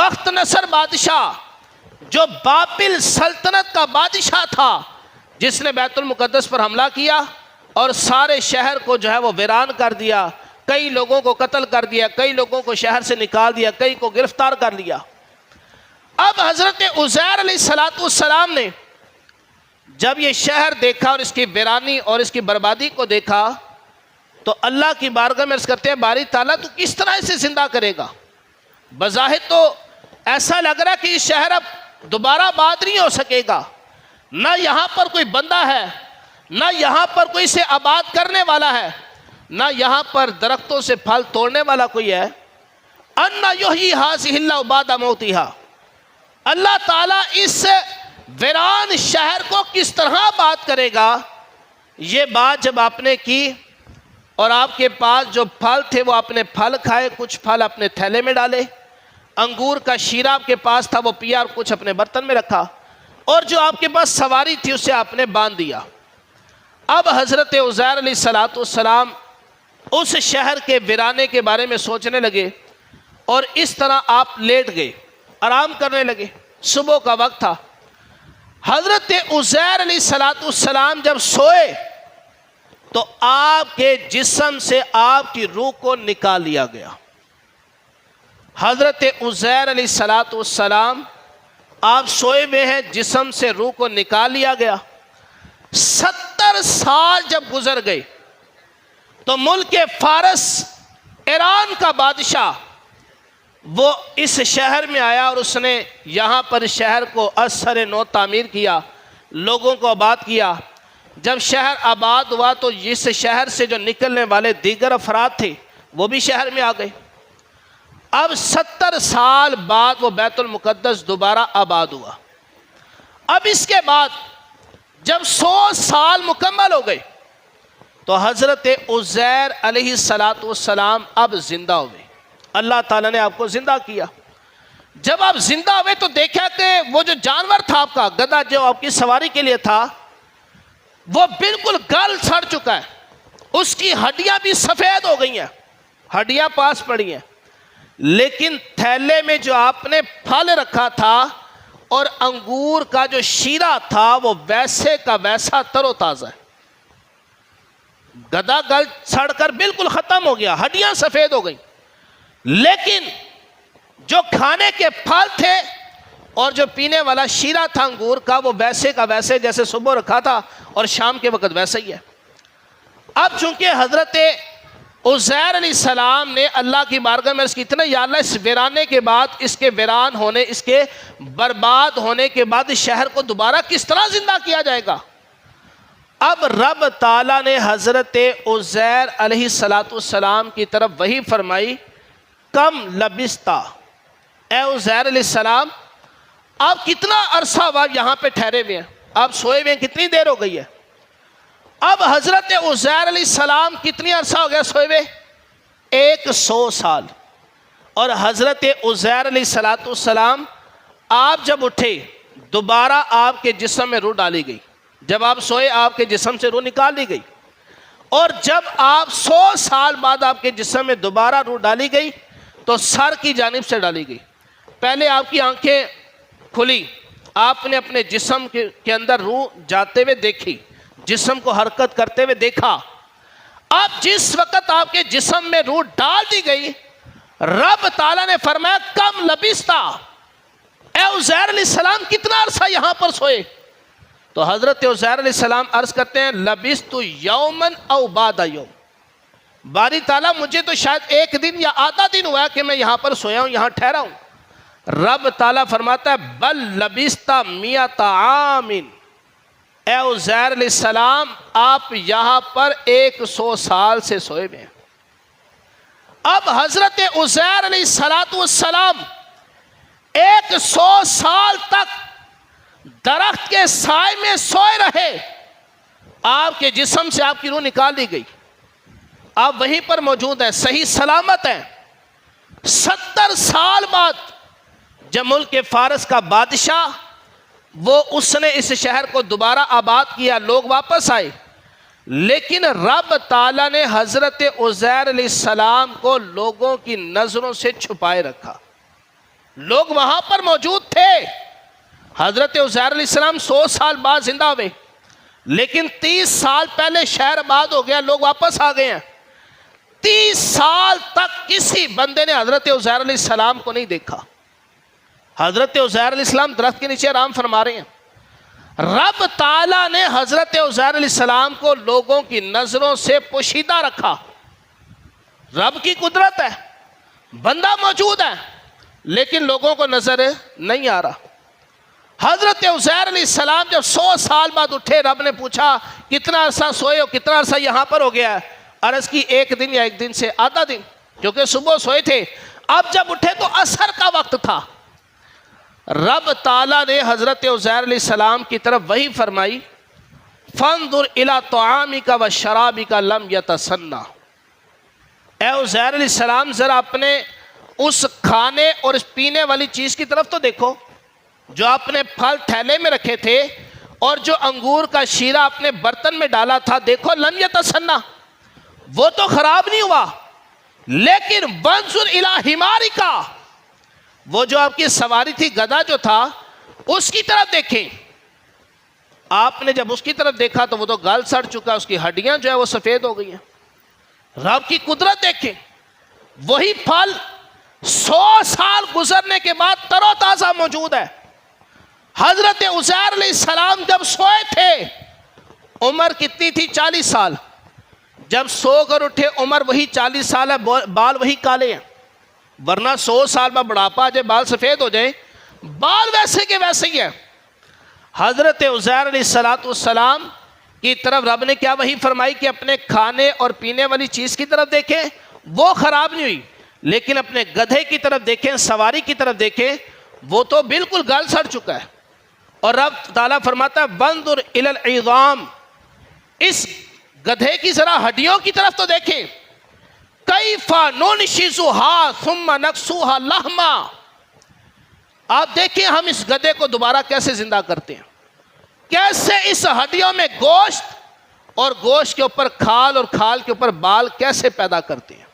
بخت نصر بادشاہ جو بابل سلطنت کا بادشاہ تھا، جس نے بیت المقدس پر حملہ کیا اور سارے شہر کو جو ہے وہ ویران کر دیا، کئی لوگوں کو قتل کر دیا، کئی لوگوں کو شہر سے نکال دیا، کئی کو گرفتار کر لیا۔ اب حضرت عزیر علیہ السلام نے جب یہ شہر دیکھا اور اس کی ویرانی اور اس کی بربادی کو دیکھا تو اللہ کی بارگاہ میں عرض کرتے ہیں، باری تعالیٰ تو کس طرح اسے زندہ کرے گا؟ بظاہر تو ایسا لگ رہا ہے کہ یہ شہر اب دوبارہ آباد نہیں ہو سکے گا، نہ یہاں پر کوئی بندہ ہے، نہ یہاں پر کوئی اسے آباد کرنے والا ہے، نہ یہاں پر درختوں سے پھل توڑنے والا کوئی ہے۔ اَنَّ يُحْيِي هَٰذِهِ اللَّهُ بَعْدَ مَوْتِهَا، اللہ تعالیٰ اس ویران شہر کو کس طرح آباد کرے گا؟ یہ بات جب آپ نے کی اور آپ کے پاس جو پھل تھے وہ آپ نے پھل کھائے، کچھ پھل اپنے تھیلے میں ڈالے، انگور کا شیرہ آپ کے پاس تھا وہ پیا اور کچھ اپنے برتن میں رکھا، اور جو آپ کے پاس سواری تھی اسے آپ نے باندھ دیا۔ اب حضرت عزیر علیہ السلام اس شہر کے ویرانے کے بارے میں سوچنے لگے اور اس طرح آپ لیٹ گئے، آرام کرنے لگے۔ صبح کا وقت تھا۔ حضرت عزیر علیہ السلام جب سوئے تو آپ کے جسم سے آپ کی روح کو نکال لیا گیا۔ حضرت عزیر علیہ السلام آپ سوئے ہوئے ہیں، جسم سے روح کو نکال لیا گیا۔ 70 سال جب گزر گئے تو ملک فارس، ایران کا بادشاہ، وہ اس شہر میں آیا اور اس نے یہاں پر شہر کو از سر نو تعمیر کیا، لوگوں کو آباد کیا۔ جب شہر آباد ہوا تو اس شہر سے جو نکلنے والے دیگر افراد تھے وہ بھی شہر میں آ گئے۔ اب 70 سال بعد وہ بیت المقدس دوبارہ آباد ہوا۔ اب اس کے بعد جب 100 سال مکمل ہو گئے تو حضرت عزیر علیہ السلام اب زندہ ہوئے۔ اللہ تعالیٰ نے آپ کو زندہ کیا۔ جب آپ زندہ ہوئے تو دیکھا کہ وہ جو جانور تھا آپ کا گدھا جو آپ کی سواری کے لیے تھا وہ بالکل گل سڑ چکا ہے، اس کی ہڈیاں بھی سفید ہو گئی ہیں، ہڈیاں پاس پڑی ہیں، لیکن تھیلے میں جو آپ نے پھل رکھا تھا اور انگور کا جو شیرہ تھا وہ ویسے کا ویسا تر و تازہ ہے۔ گدھا گل سڑ کر بالکل ختم ہو گیا، ہڈیاں سفید ہو گئی، لیکن جو کھانے کے پھل تھے اور جو پینے والا شیرہ تھا انگور کا وہ ویسے کا ویسے جیسے صبح رکھا تھا اور شام کے وقت ویسا ہی ہے۔ اب چونکہ حضرت عزیر علیہ السلام نے اللہ کی بارگاہ میں عرض کی اتنا، یا اللہ اس ویرانے کے بعد، اس کے ویران ہونے، اس کے برباد ہونے کے بعد اس شہر کو دوبارہ کس طرح زندہ کیا جائے گا؟ اب رب تعالیٰ نے حضرت عزیر علیہ السلام کی طرف وحی فرمائی، کم لبستا، اے عزیر علیہ السلام آپ کتنا عرصہ ہوا یہاں پہ ٹھہرے ہوئے ہیں، آپ سوئے ہوئے ہیں، کتنی دیر ہو گئی ہے؟ اب حضرت عزیر علیہ السلام کتنی عرصہ ہو گیا سوئے ہوئے؟ 100 سال۔ اور حضرت عزیر علیہ السلام آپ جب اٹھے دوبارہ آپ کے جسم میں روح ڈالی گئی، جب آپ سوئے آپ کے جسم سے روح نکال لی گئی، اور جب آپ 100 سال بعد آپ کے جسم میں دوبارہ روح ڈالی گئی تو سر کی جانب سے ڈالی گئی۔ پہلے آپ کی آنکھیں کھلی، آپ نے اپنے جسم کے اندر روح جاتے ہوئے دیکھی، جسم کو حرکت کرتے ہوئے دیکھا۔ اب جس وقت آپ کے جسم میں روح ڈال دی گئی رب تعالیٰ نے فرمایا کم لبستا، اے عزیر علیہ السلام کتنا عرصہ یہاں پر سوئے؟ تو حضرت عزیر علیہ السلام عرض کرتے ہیں لبست یومن او بعد یوم، باری تعالیٰ مجھے تو شاید 1 دن یا آدھا دن ہوا کہ میں یہاں پر سویا ہوں، یہاں ٹھہرا ہوں۔ رب تعالیٰ فرماتا ہے بل لبستا 100 عام، اے عزیر علیہ السلام آپ یہاں پر 100 سال سے سوئے ہوئے ہیں۔ اب حضرت عزیر علیہ السلام 100 سال تک درخت کے سائے میں سوئے رہے، آپ کے جسم سے آپ کی روح نکال دی گئی، آپ وہیں پر موجود ہیں، صحیح سلامت ہیں۔ 70 سال بعد جب ملک فارس کا بادشاہ وہ اس نے اس شہر کو دوبارہ آباد کیا، لوگ واپس آئے، لیکن رب تعالیٰ نے حضرت عزیر علیہ السلام کو لوگوں کی نظروں سے چھپائے رکھا۔ لوگ وہاں پر موجود تھے. حضرت عزیر علیہ السلام 100 سال بعد زندہ ہوئے, لیکن 30 سال پہلے شہر آباد ہو گیا, لوگ واپس آ گئے ہیں. 30 سال تک کسی بندے نے حضرت عزیر علیہ السلام کو نہیں دیکھا. حضرت عزیر علیہ السلام درخت کے نیچے آرام فرما رہے ہیں. رب تعالیٰ نے حضرت عزیر علیہ السلام کو لوگوں کی نظروں سے پوشیدہ رکھا. رب کی قدرت ہے, بندہ موجود ہے لیکن لوگوں کو نظر نہیں آ رہا. حضرت عزیر علیہ السلام جب 100 سال بعد اٹھے, رب نے پوچھا کتنا عرصہ سوئے ہو, کتنا عرصہ یہاں پر ہو گیا ہے. عرض کی 1 دن یا 1 دن سے آدھا دن, کیونکہ صبح سوئے تھے. اب جب اٹھے تو عصر کا وقت تھا. رب تعالیٰ نے حضرت عزیر علیہ السلام کی طرف وحی فرمائی, فانظر الی طعامک و شرابک لم یتسنہ. اے عزیر علیہ السلام ذرا اپنے اس کھانے اور اس پینے والی چیز کی طرف تو دیکھو, جو آپ نے پھل تھیلے میں رکھے تھے اور جو انگور کا شیرہ اپنے برتن میں ڈالا تھا, دیکھو لم یتسنہ, وہ تو خراب نہیں ہوا. لیکن وانظر الی حمارک, وہ جو آپ کی سواری تھی, گدھا جو تھا, اس کی طرف دیکھیں. آپ نے جب اس کی طرف دیکھا تو وہ تو گل سڑ چکا, اس کی ہڈیاں جو ہے وہ سفید ہو گئی ہیں. رب کی قدرت دیکھیں, وہی پھل 100 سال گزرنے کے بعد تر و تازہ موجود ہے. حضرت عزیر علیہ السلام جب سوئے تھے عمر کتنی تھی؟ 40 سال. جب سو کر اٹھے عمر وہی 40 سال ہے, بال وہی کالے ہیں. ورنہ 100 سال میں بڑھاپا جائے, بال سفید ہو جائیں, بال ویسے کے ویسے ہی ہیں. حضرت عزیر علیہ السلام کی طرف رب نے کیا وحی فرمائی کہ اپنے کھانے اور پینے والی چیز کی طرف دیکھیں, وہ خراب نہیں ہوئی. لیکن اپنے گدھے کی طرف دیکھیں, سواری کی طرف دیکھیں, وہ تو بالکل گل سڑ چکا ہے. اور رب تعالیٰ فرماتا ہے وانظر الی العظام, اس گدھے کی ذرا ہڈیوں کی طرف تو دیکھیں, کیف ننشزھا ثم نکسوھا لحما. آپ دیکھیں ہم اس گدھے کو دوبارہ کیسے زندہ کرتے ہیں, کیسے اس ہڈیوں میں گوشت اور گوشت کے اوپر کھال اور کھال کے اوپر بال کیسے پیدا کرتے ہیں.